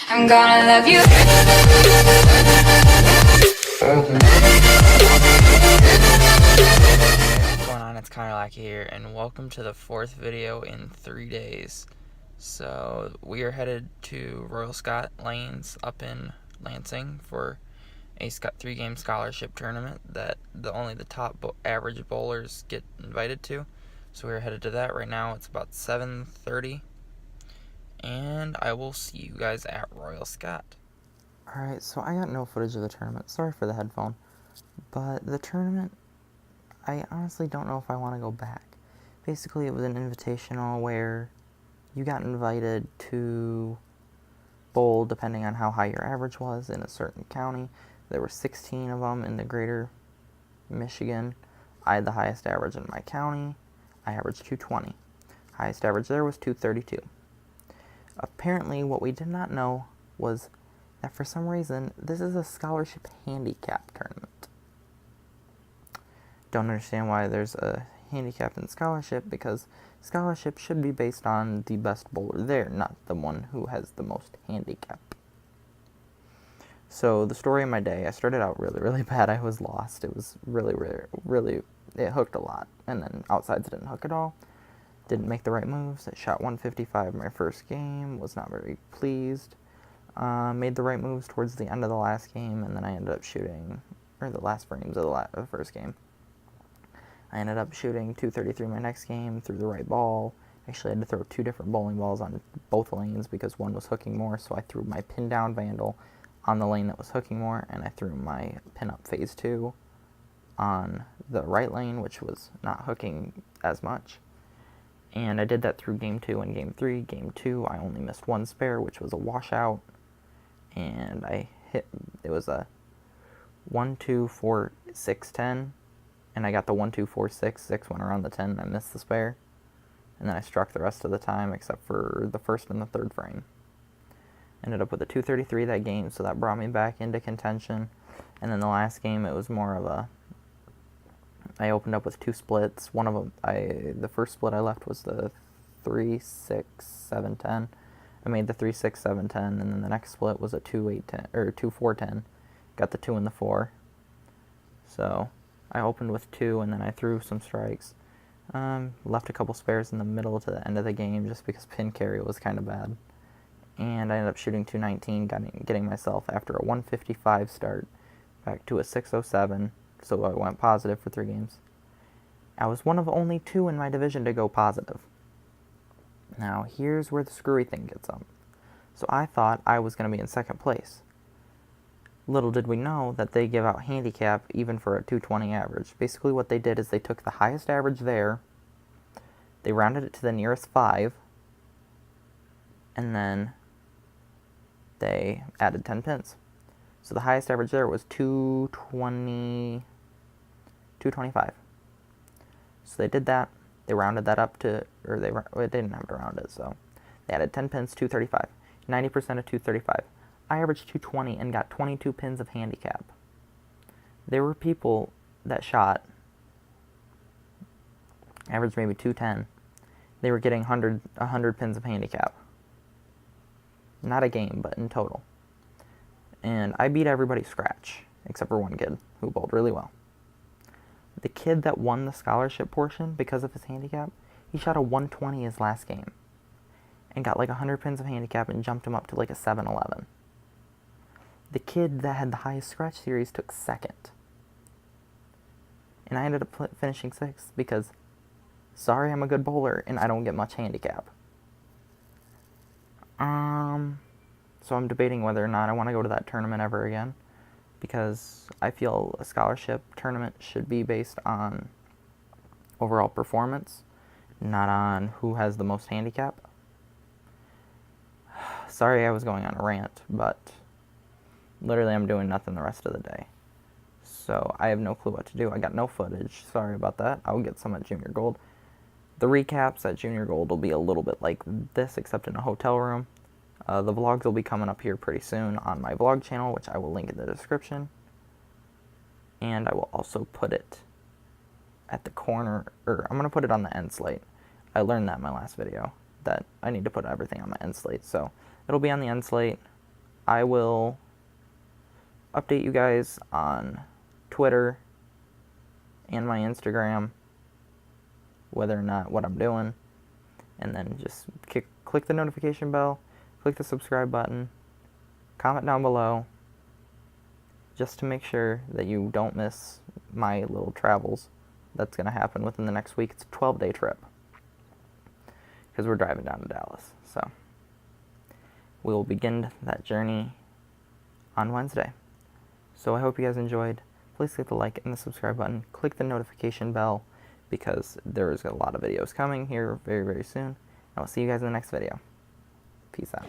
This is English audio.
I'm gonna love you. What's going on? It's Collin here, and welcome to the fourth video in 3 days. So we are headed to Royal Scott Lanes up in Lansing for a 3-game scholarship tournament that only the top average bowlers get invited to. So we're headed to that right now. It's about 7:30, and I will see you guys at Royal Scott. Alright, so I got no footage of the tournament. Sorry for the headphone. But the tournament, I honestly don't know if I want to go back. Basically, it was an invitational where you got invited to bowl depending on how high your average was in a certain county. There were 16 of them in the greater Michigan. I had the highest average in my county. I averaged 220. Highest average there was 232. Apparently, what we did not know was that for some reason, this is a scholarship handicap tournament. Don't understand why there's a handicap in scholarship, because scholarship should be based on the best bowler there, not the one who has the most handicap. So the story of my day, I started out really bad. I was lost. It was really, it hooked a lot. And then outsides didn't hook at all. Didn't make the right moves. I shot 155 my first game. Was not very pleased. Made the right moves towards the end of the last game, and then I ended up shooting, or the last frames of the first game. I ended up shooting 233 my next game, threw the right ball. Actually, I had to throw 2 different bowling balls on both lanes because one was hooking more, so I threw my pin down vandal on the lane that was hooking more, and I threw my pin up phase 2 on the right lane, which was not hooking as much. And I did that through game 2 and game 3. Game 2, I only missed 1 spare, which was a washout, and I hit, it was a 1, 2, 4, 6, 10, and I got the 1, 2, 4, 6, 6 went around the 10, and I missed the spare, and then I struck the rest of the time except for the first and the third frame. Ended up with a 233 that game, so that brought me back into contention. And then the last game, it was more of a, I opened up with 2 splits. One of them, the first split I left was the 3, 6, 7, 10. I made the 3, 6, 7, 10, and then the next split was a 2, 8, 10, or 2, 4, 10. Got the 2 and the 4. So I opened with 2, and then I threw some strikes. Left a couple spares in the middle to the end of the game just because pin carry was kind of bad. And I ended up shooting 219, getting myself, after a 155 start, back to a 607, so I went positive for 3 games. I was one of only 2 in my division to go positive. Now, here's where the screwy thing gets up. So I thought I was going to be in second place. Little did we know that they give out handicap even for a 220 average. Basically what they did is they took the highest average there, they rounded it to the nearest 5, and then they added 10 pins. So the highest average there was 225. So they did that. They rounded that up to, or they didn't have to round it, so they added 10 pins, 235. 90% of 235. I averaged 220 and got 22 pins of handicap. There were people that shot, averaged maybe 210. They were getting 100 pins of handicap. Not a game, but in total. And I beat everybody scratch, except for one kid who bowled really well. The kid that won the scholarship portion because of his handicap, he shot a 120 his last game and got like 100 pins of handicap and jumped him up to like a 711. The kid that had the highest scratch series took second. And I ended up finishing 6th because, sorry, I'm a good bowler and I don't get much handicap. So I'm debating whether or not I want to go to that tournament ever again, because I feel a scholarship tournament should be based on overall performance, not on who has the most handicap. Sorry I was going on a rant, but literally I'm doing nothing the rest of the day. So I have no clue what to do. I got no footage. Sorry about that. I'll get some at Junior Gold. The recaps at Junior Gold will be a little bit like this, except in a hotel room. The vlogs will be coming up here pretty soon on my vlog channel, which I will link in the description. And I will also put it at the corner, or I'm going to put it on the end slate. I learned that in my last video, that I need to put everything on my end slate. So it'll be on the end slate. I will update you guys on Twitter and my Instagram whether or not what I'm doing, and then just click the notification bell, click the subscribe button, comment down below, just to make sure that you don't miss my little travels that's going to happen within the next week. It's a 12-day trip because we're driving down to Dallas. So we will begin that journey on Wednesday. So I hope you guys enjoyed. Please click the like and the subscribe button. Click the notification bell because there is a lot of videos coming here very, very soon. And I'll see you guys in the next video. Peace out.